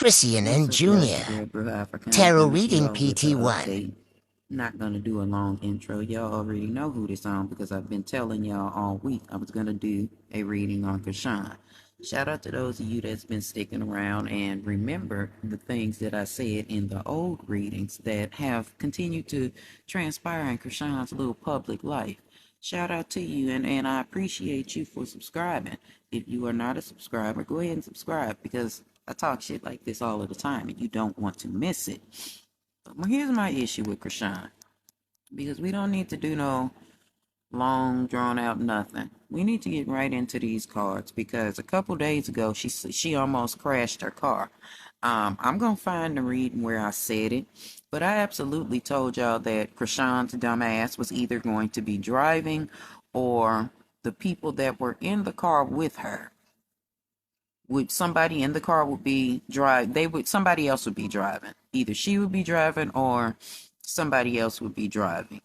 Chrisean What's and up, y'all? It's Junior. your girl, Bro Africana, Tarot coming to Reading y'all with the PT1. update. Not gonna do a long intro. Y'all already know who this on because I've been telling y'all all week I was gonna do a reading on Chrisean. Shout out to those of you that's been sticking around and remember the things that I said in the old readings that have continued to transpire in Chrisean's little public life. Shout out to you, and I appreciate you for subscribing. If you are not a subscriber, go ahead and subscribe because I talk shit like this all of the time and you don't want to miss it. But here's my issue with Chrisean. Because we don't need to do no long drawn out nothing. We need to get right into these cards because a couple days ago she almost crashed her car. I'm gonna find the reading where I said it, but I absolutely told y'all that Chrisean's dumbass was either going to be driving or the people that were in the car with her would somebody in the car would be somebody else would be driving. Either she would be driving or somebody else would be driving.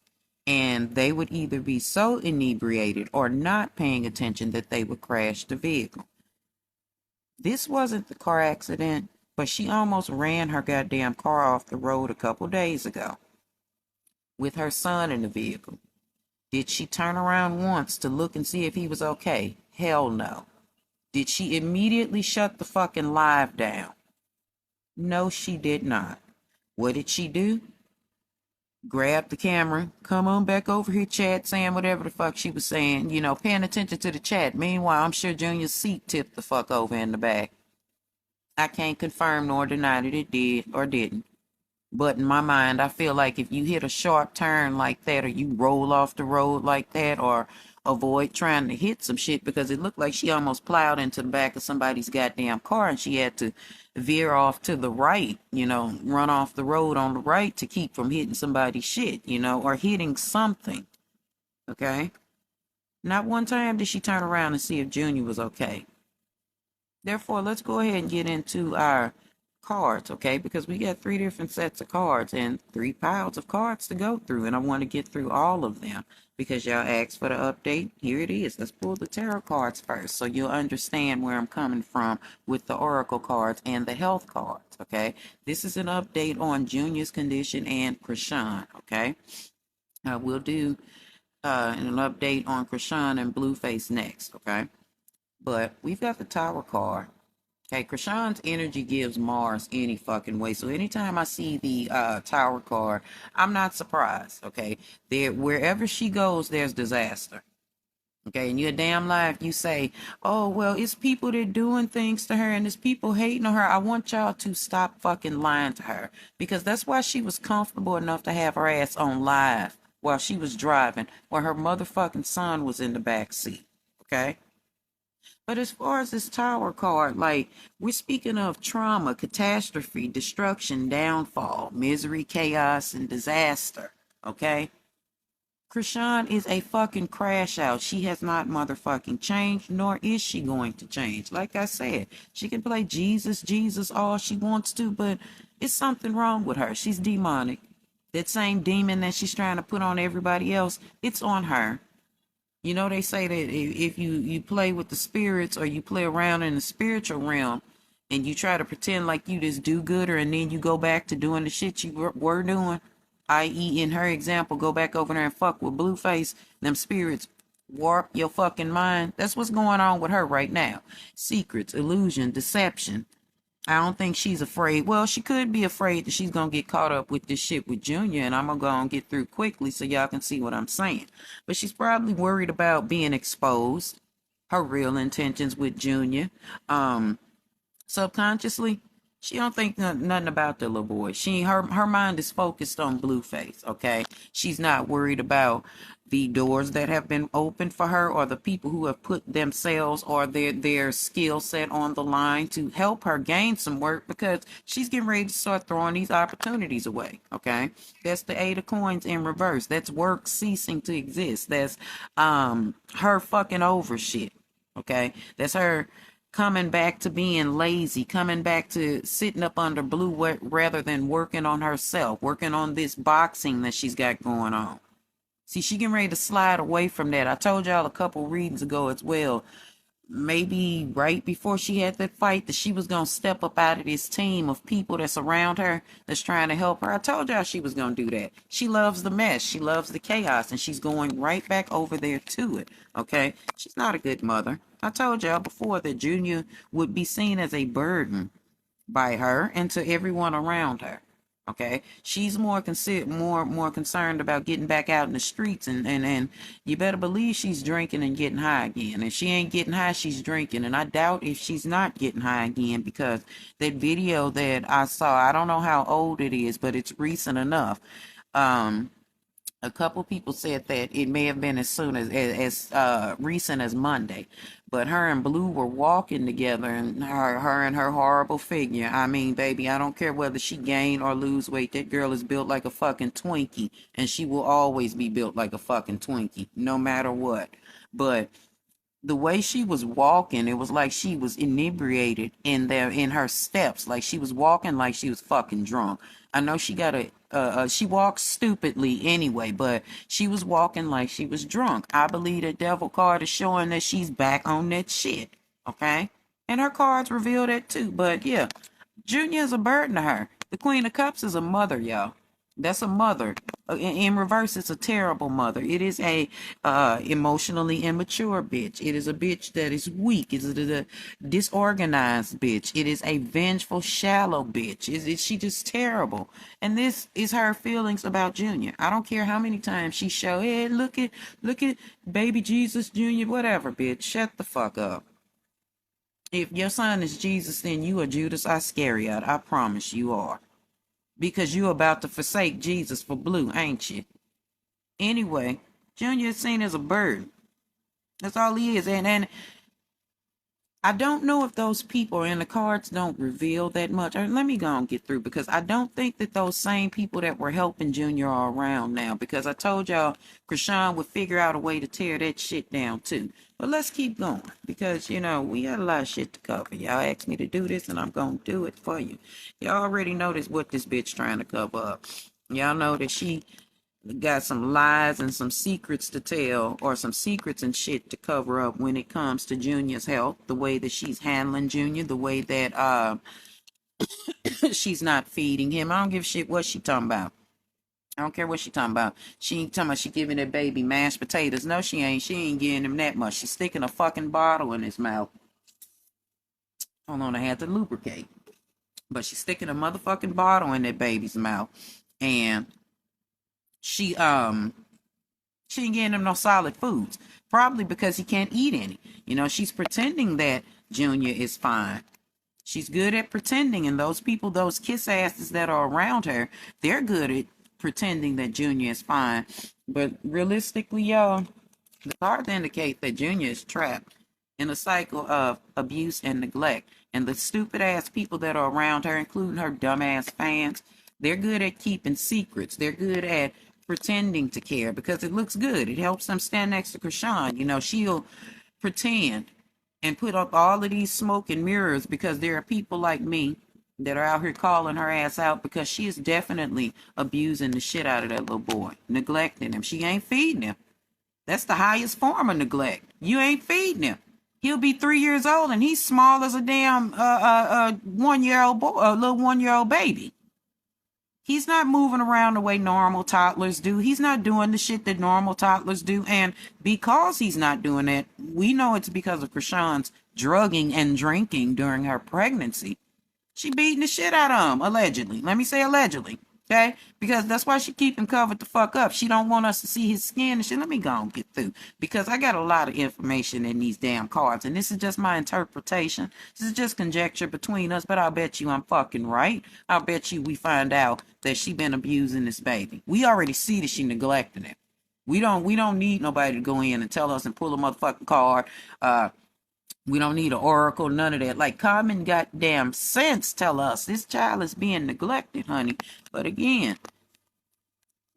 And they would either be so inebriated or not paying attention that they would crash the vehicle. This wasn't the car accident, but she almost ran her goddamn car off the road a couple days ago with her son in the vehicle. Did she turn around once to look and see if he was okay? Hell no. Did she immediately shut the fucking live down? No, she did not. What did she do? Grab the camera, come on back over here, chat, saying whatever the fuck she was saying, paying attention to the chat. Meanwhile, I'm sure Junior's seat tipped the fuck over in the back. I can't confirm nor deny that it did or didn't. But in my mind, I feel like if you hit a sharp turn like that, or you roll off the road like that, or avoid trying to hit some shit, because it looked like she almost plowed into the back of somebody's goddamn car and she had to veer off to the right, run off the road on the right to keep from hitting somebody's shit, or hitting something. Okay? Not one time did she turn around and see if Junior was okay. Therefore, let's go ahead and get into our cards, okay? Because we got 3 different sets of cards and 3 piles of cards to go through, and I want to get through all of them because y'all asked for the update. Here it is. Let's pull the tarot cards first so you'll understand where I'm coming from with the oracle cards and the health cards, okay? This is an update on Junior's condition and Chrisean, okay? We'll do an update on Chrisean and Blueface next, okay? But we've got the Tower card. Okay, Chrisean's energy gives Mars any fucking way. So anytime I see the Tower card, I'm not surprised. Okay, wherever she goes, there's disaster. Okay, and you're damn lie if you say, "Oh well, it's people that doing things to her and it's people hating on her." I want y'all to stop fucking lying to her because that's why she was comfortable enough to have her ass on live while she was driving, while her motherfucking son was in the back seat. Okay. But as far as this Tower card, like, we're speaking of trauma, catastrophe, destruction, downfall, misery, chaos, and disaster. Okay? Chrisean is a fucking crash out. She has not motherfucking changed, nor is she going to change. Like I said, she can play Jesus, Jesus all she wants to, but it's something wrong with her. She's demonic. That same demon that she's trying to put on everybody else, it's on her. They say that if you play with the spirits or you play around in the spiritual realm and you try to pretend like you this do-gooder and then you go back to doing the shit you were doing, i.e. in her example, go back over there and fuck with Blueface, them spirits warp your fucking mind. That's what's going on with her right now. Secrets, illusion, deception. I don't think she's afraid. Well, she could be afraid that she's going to get caught up with this shit with Junior, and I'm going to go and get through quickly so y'all can see what I'm saying. But she's probably worried about being exposed, her real intentions with Junior. Subconsciously, she don't think nothing about the little boy. Her mind is focused on Blueface, okay? She's not worried about the doors that have been opened for her or the people who have put themselves or their skill set on the line to help her gain some work because she's getting ready to start throwing these opportunities away, okay? That's the 8 of coins in reverse. That's work ceasing to exist. That's her fucking over shit, okay? That's her coming back to being lazy, coming back to sitting up under blue rather than working on herself, working on this boxing that she's got going on. See, she getting ready to slide away from that. I told y'all a couple readings ago as well. maybe right before she had that fight, that she was gonna step up out of this team of people that's around her that's trying to help her. I told y'all she was gonna do that. She loves the mess, she loves the chaos, and she's going right back over there to it. Okay, she's not a good mother. I told y'all before that Junior would be seen as a burden by her and to everyone around her. Okay, she's more concerned about getting back out in the streets, and you better believe she's drinking and getting high again. If she ain't getting high, she's drinking, and I doubt if she's not getting high again, because that video that I saw, I don't know how old it is, but it's recent enough. Um, a couple people said that it may have been as soon as recent as Monday, but her and Blue were walking together, and her and her horrible figure. I mean, baby, I don't care whether she gain or lose weight. That girl is built like a fucking Twinkie, and she will always be built like a fucking Twinkie, no matter what. But the way she was walking, it was like she was inebriated in her steps, like she was walking like she was fucking drunk. I know she got she walks stupidly anyway, but she was walking like she was drunk. I believe the devil card is showing that she's back on that shit. Okay, and her cards reveal that too. But yeah, Junior is a burden to her. The Queen of Cups is a mother, y'all. That's a mother. In reverse, it's a terrible mother. It is a emotionally immature bitch. It is a bitch that is weak. It is a disorganized bitch. It is a vengeful, shallow bitch. Is she just terrible? And this is her feelings about Junior. I don't care how many times she show, hey, look at baby Jesus Junior, whatever, bitch. Shut the fuck up. If your son is Jesus, then you are Judas Iscariot. I promise you are. Because you're about to forsake Jesus for Blue, ain't you? Anyway, Junior is seen as a bird. That's all he is. And I don't know if those people, and the cards don't reveal that much. Let me go and get through, because I don't think that those same people that were helping Junior are around now, because I told y'all Chrisean would figure out a way to tear that shit down too. But let's keep going, because, you know, we got a lot of shit to cover. Y'all asked me to do this, and I'm going to do it for you. Y'all already know what this bitch trying to cover up. Y'all know that she got some lies and some secrets to tell, or some secrets and shit to cover up when it comes to Junior's health, the way that she's handling Junior, the way that she's not feeding him. I don't give a shit what she talking about. I don't care what she talking about. She ain't talking about she giving that baby mashed potatoes. No, she ain't. She ain't giving him that much. She's sticking a fucking bottle in his mouth. Hold on, I had to lubricate. But she's sticking a motherfucking bottle in that baby's mouth. And she ain't getting him no solid foods, probably because he can't eat any. You know, she's pretending that Junior is fine. She's good at pretending, and those people, those kiss asses that are around her, they're good at pretending that Junior is fine. But realistically, y'all, the cards indicate that Junior is trapped in a cycle of abuse and neglect, and the stupid ass people that are around her, including her dumbass fans, they're good at keeping secrets. They're good at pretending to care because it looks good. It helps them stand next to Chrisean. You know, she'll pretend and put up all of these smoke and mirrors, because there are people like me that are out here calling her ass out, because she is definitely abusing the shit out of that little boy, neglecting him. She ain't feeding him. That's the highest form of neglect. You ain't feeding him. He'll be 3 years old and he's small as a damn 1-year-old boy, a little 1-year-old baby. He's not moving around the way normal toddlers do. He's not doing the shit that normal toddlers do. And because he's not doing that, we know it's because of Chrisean's drugging and drinking during her pregnancy. She beating the shit out of him, allegedly. Let me say allegedly, okay? Because that's why she keep him covered the fuck up. She don't want us to see his skin and shit. Let me go and get through, because I got a lot of information in these damn cards, and this is just my interpretation. This is just conjecture between us, but I'll bet you I'm fucking right. I'll bet you we find out that she been abusing this baby. We already see that she neglecting it. We don't need nobody to go in and tell us and pull a motherfucking card. We don't need an oracle, none of that. Like, common goddamn sense tell us this child is being neglected, honey. But again,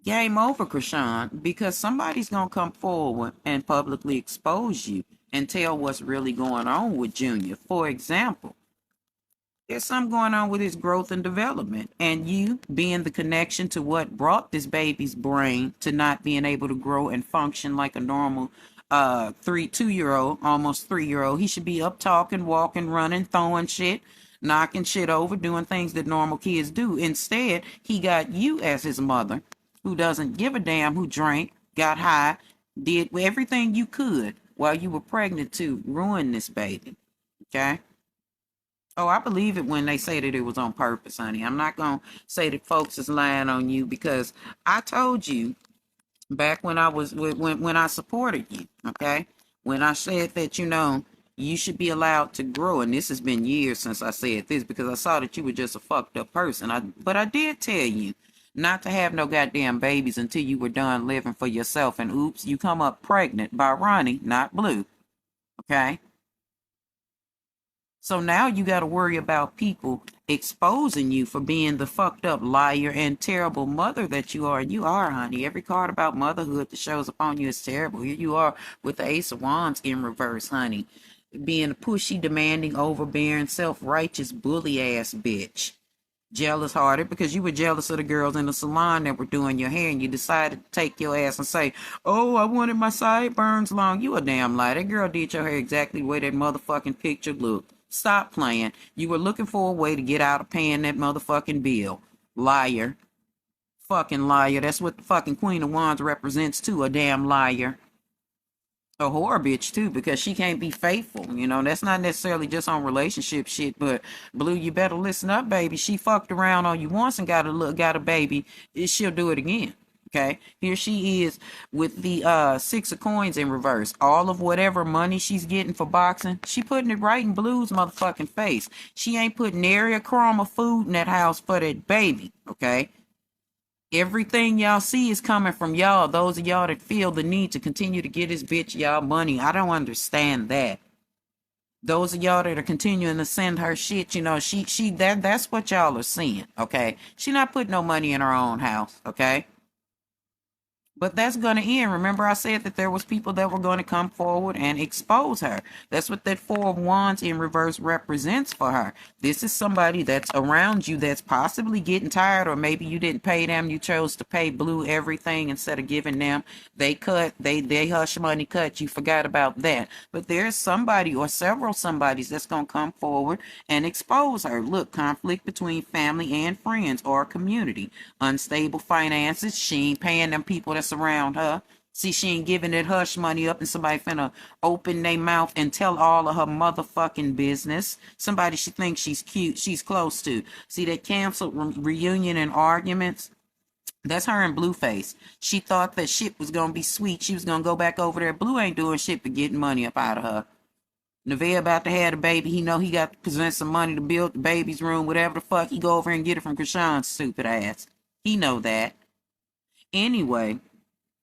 game over, Chrisean, because somebody's going to come forward and publicly expose you and tell what's really going on with Junior. For example, there's something going on with his growth and development, and you being the connection to what brought this baby's brain to not being able to grow and function like a normal 2-year old, almost 3-year old. He should be up talking, walking, running, throwing shit, knocking shit over, doing things that normal kids do. Instead, he got you as his mother, who doesn't give a damn, who drank, got high, did everything you could while you were pregnant to ruin this baby. Okay? Oh, I believe it when they say that it was on purpose, honey. I'm not going to say that folks is lying on you, because I told you back when I was when I supported you, okay? When I said that, you should be allowed to grow, and this has been years since I said this, because I saw that you were just a fucked up person. But I did tell you not to have no goddamn babies until you were done living for yourself, and oops, you come up pregnant by Ronnie, not Blue, okay? So now you got to worry about people exposing you for being the fucked up liar and terrible mother that you are. And you are, honey. Every card about motherhood that shows upon you is terrible. Here you are with the Ace of Wands in reverse, honey. Being a pushy, demanding, overbearing, self-righteous, bully ass bitch. Jealous hearted because you were jealous of the girls in the salon that were doing your hair, and you decided to take your ass and say, oh, I wanted my sideburns long. You a damn lie. That girl did your hair exactly the way that motherfucking picture looked. Stop playing. You were looking for a way to get out of paying that motherfucking bill. Liar. Fucking liar. That's what the fucking Queen of Wands represents too, a damn liar. A whore bitch too, because she can't be faithful. That's not necessarily just on relationship shit, but Blue, you better listen up, baby. She fucked around on you once and got a baby. She'll do it again. Okay, here she is with the 6 of coins in reverse. All of whatever money she's getting for boxing, she putting it right in Blue's motherfucking face. She ain't putting nary a crumb of food in that house for that baby. Okay, everything y'all see is coming from y'all. Those of y'all that feel the need to continue to get this bitch y'all money. I don't understand that. Those of y'all that are continuing to send her shit, that's what y'all are seeing. Okay, she not putting no money in her own house. Okay. But that's going to end. Remember I said that there was people that were going to come forward and expose her. That's what that 4 of Wands in reverse represents for her. This is somebody that's around you that's possibly getting tired, or maybe you didn't pay them. You chose to pay Blue everything instead of giving them. They hush money cut. You forgot about that. But there's somebody or several somebodies that's going to come forward and expose her. Look, conflict between family and friends or community. Unstable finances. She ain't paying them people that's around her. See, she ain't giving that hush money up, and somebody finna open their mouth and tell all of her motherfucking business. Somebody she thinks she's cute, she's close to. See that canceled reunion and arguments? That's her in Blueface. She thought that shit was gonna be sweet. She was gonna go back over there. Blue ain't doing shit but getting money up out of her. Nevaeh about to have a baby. He know he got to present some money to build the baby's room, whatever the fuck. He go over and get it from Chrisean's stupid ass. He know that. Anyway,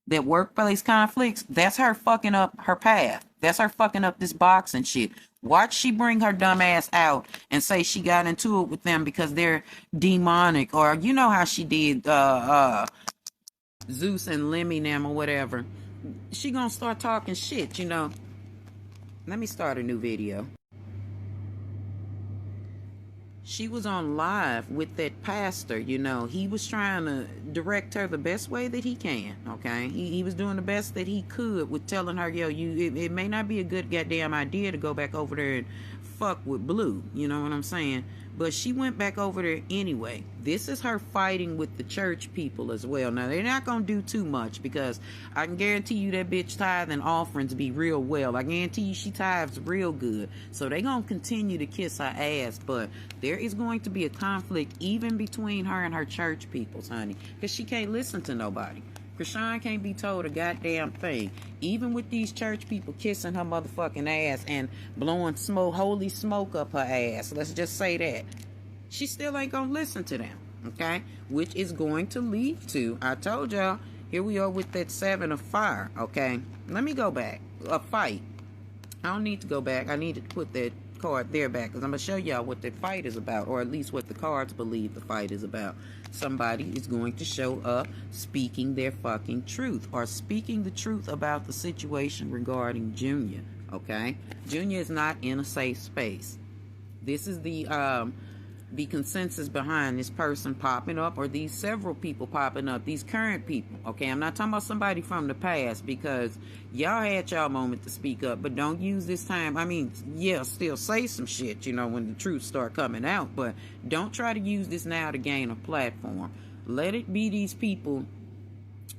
that workplace conflicts, that's her fucking up her path. That's her fucking up this boxing shit. Watch she bring her dumb ass out and say she got into it with them because they're demonic, or you know how she did Zeus and Lemmy them or whatever. She gonna start talking shit, Let me start a new video. She was on live with that pastor, he was trying to direct her the best way that he can, okay? He was doing the best that he could with telling her, it may not be a good goddamn idea to go back over there and fuck with Blue, you know what I'm saying? But she went back over there anyway. This is her fighting with the church people as well. Now, they're not going to do too much, because I can guarantee you that bitch tithe and offerings be real well. I guarantee you she tithes real good. So they're going to continue to kiss her ass. But there is going to be a conflict even between her and her church peoples, honey. Because she can't listen to nobody. Chrisean can't be told a goddamn thing. Even with these church people kissing her motherfucking ass and blowing smoke, holy smoke up her ass. Let's just say that. She still ain't gonna listen to them. Okay? Which is going to lead to, I told y'all, here we are with that 7 of fire. Okay? Let me go back. A fight. I don't need to go back. I need to put that card there back, because I'm going to show y'all what that fight is about, or at least what the cards believe the fight is about. Somebody is going to show up speaking their fucking truth, or speaking the truth about the situation regarding Junior, okay? Junior is not in a safe space. This is the the consensus behind this person popping up, or these several people popping up, these current people. Okay, I'm not talking about somebody from the past, because y'all had y'all moment to speak up, but don't use this time. I mean, yeah, still say some shit, you know, when the truth start coming out, but don't try to use this now to gain a platform. Let it be these people,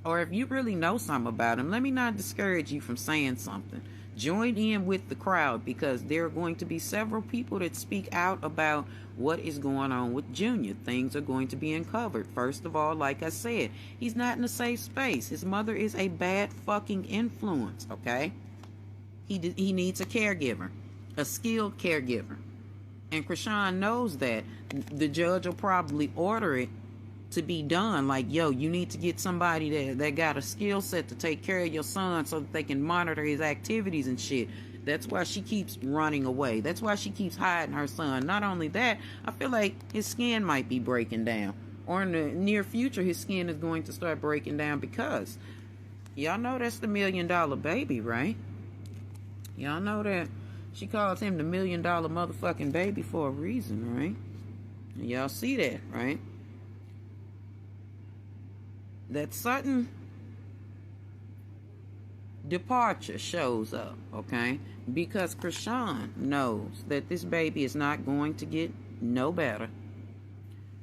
or if you really know something about them, let me not discourage you from saying something. Join in with the crowd, because there are going to be several people that speak out about what is going on with Junior. Things are going to be uncovered. First of all, like I said, he's not in a safe space. His mother is a bad fucking influence, okay? He needs a caregiver, a skilled caregiver. And Chrisean knows that. The judge will probably order it to be done, like, yo, you need to get somebody that got a skill set to take care of your son so that they can monitor his activities and shit. That's why she keeps running away. That's why she keeps hiding her son. Not only that, I feel like his skin might be breaking down, or in the near future his skin is going to start breaking down, because y'all know that's the $1 million baby, right? Y'all know that she calls him the $1 million motherfucking baby for a reason, right? And y'all see that, right? That sudden departure shows up, okay? Because Chrisean knows that this baby is not going to get no better.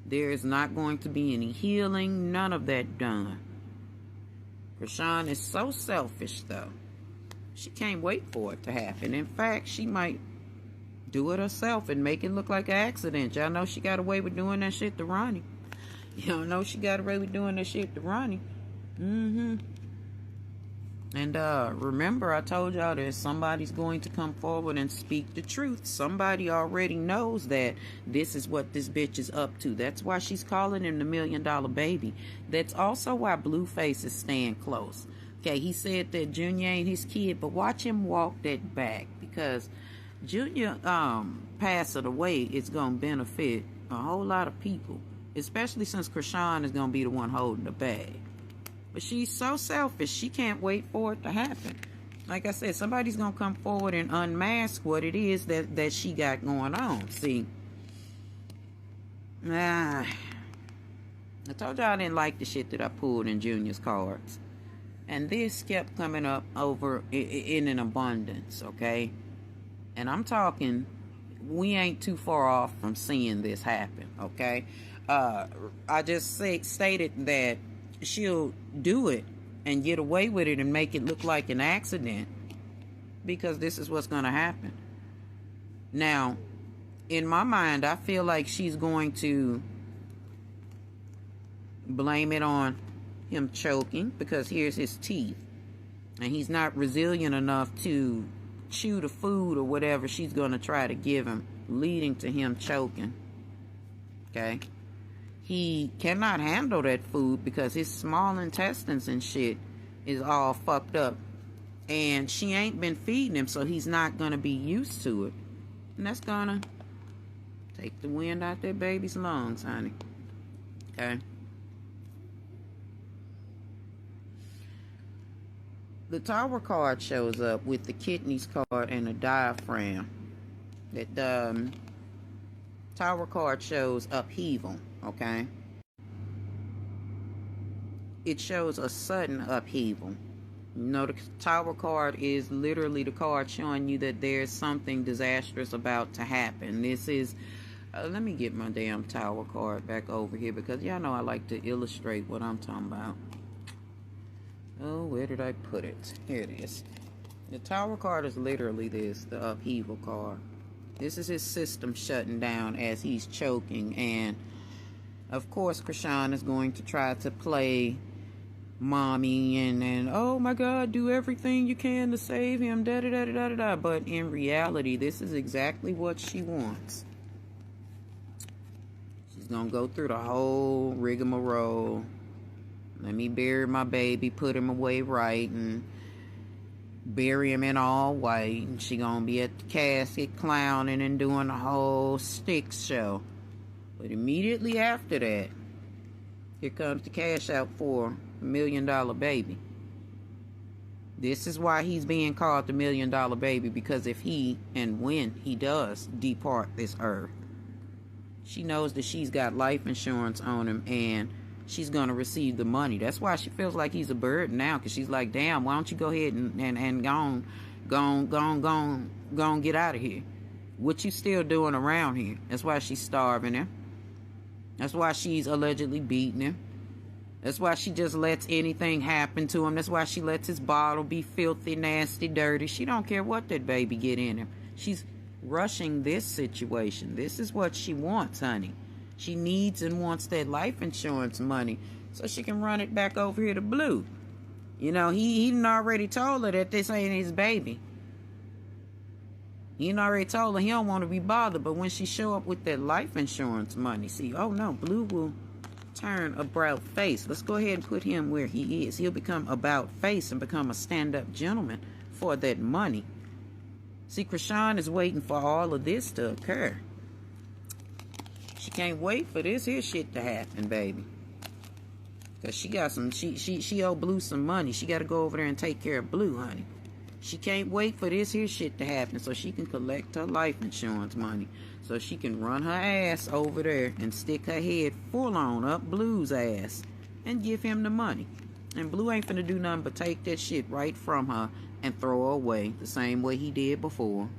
There is not going to be any healing, none of that done. Chrisean is so selfish, though. She can't wait for it to happen. In fact, she might do it herself and make it look like an accident. Y'all know she got away with doing that shit to Ronnie. Y'all know she got away with doing that shit to Ronnie. And remember, I told y'all that somebody's going to come forward and speak the truth. Somebody already knows that this is what this bitch is up to. That's why she's calling him the $1 million baby. That's also why Blueface is staying close. Okay, he said that Junior ain't his kid, but watch him walk that back, because Junior passing away is going to benefit a whole lot of people. Especially since Chrisean is going to be the one holding the bag. But she's so selfish, she can't wait for it to happen. Like I said, somebody's going to come forward and unmask what it is that she got going on. See, I told y'all I didn't like the shit that I pulled in Junior's cards. And this kept coming up over in an abundance, okay? And I'm talking, we ain't too far off from seeing this happen, okay? I just stated that she'll do it and get away with it and make it look like an accident, because this is what's going to happen. Now, in my mind, I feel like she's going to blame it on him choking, because here's his teeth, and he's not resilient enough to chew the food or whatever she's going to try to give him, leading to him choking. Okay? He cannot handle that food because his small intestines and shit is all fucked up. And she ain't been feeding him, so he's not going to be used to it. And that's going to take the wind out that baby's lungs, honey. Okay? The Tower card shows up with the kidneys card and a diaphragm. That Tower card shows upheaval. Okay, it shows a sudden upheaval. You know, the Tower card is literally the card showing you that there's something disastrous about to happen. This is let me get my damn Tower card back over here, because y'all know I like to illustrate what I'm talking about. Oh, where did I put it? Here it is. The Tower card is literally this, the upheaval card. This is his system shutting down as he's choking, and of course, Chrisean is going to try to play mommy and oh my God, do everything you can to save him, da da da da da da. But in reality, this is exactly what she wants. She's gonna go through the whole rigmarole. Let me bury my baby, put him away right, and bury him in all white. And she gonna be at the casket clowning and doing the whole Styx show. But immediately after that, here comes the cash out for $1 million baby. This is why he's being called the $1 million baby, because if he and when he does depart this earth, She knows that she's got life insurance on him and she's going to receive the money. That's why she feels like he's a burden now, because she's like, damn, why don't you go ahead and go on, get out of here. What you still doing around here? That's why she's starving him. That's why she's allegedly beating him. That's why she just lets anything happen to him. That's why she lets his bottle be filthy, nasty, dirty. She don't care what that baby get in him. She's rushing this situation. This is what she wants, honey. She needs and wants that life insurance money so she can run it back over here to Blue. You know, he already told her that this ain't his baby. He already told her he don't want to be bothered. But when she show up with that life insurance money, see, oh no, Blue will turn about face. Let's go ahead and put him where he is. He'll become about face and become a stand-up gentleman for that money. See, Chrisean is waiting for all of this to occur. She can't wait for this here shit to happen, baby. Because she got some, she owe Blue some money. She got to go over there and take care of Blue, honey. She can't wait for this here shit to happen so she can collect her life insurance money. So she can run her ass over there and stick her head full on up Blue's ass and give him the money. And Blue ain't finna do nothing but take that shit right from her and throw her away the same way he did before.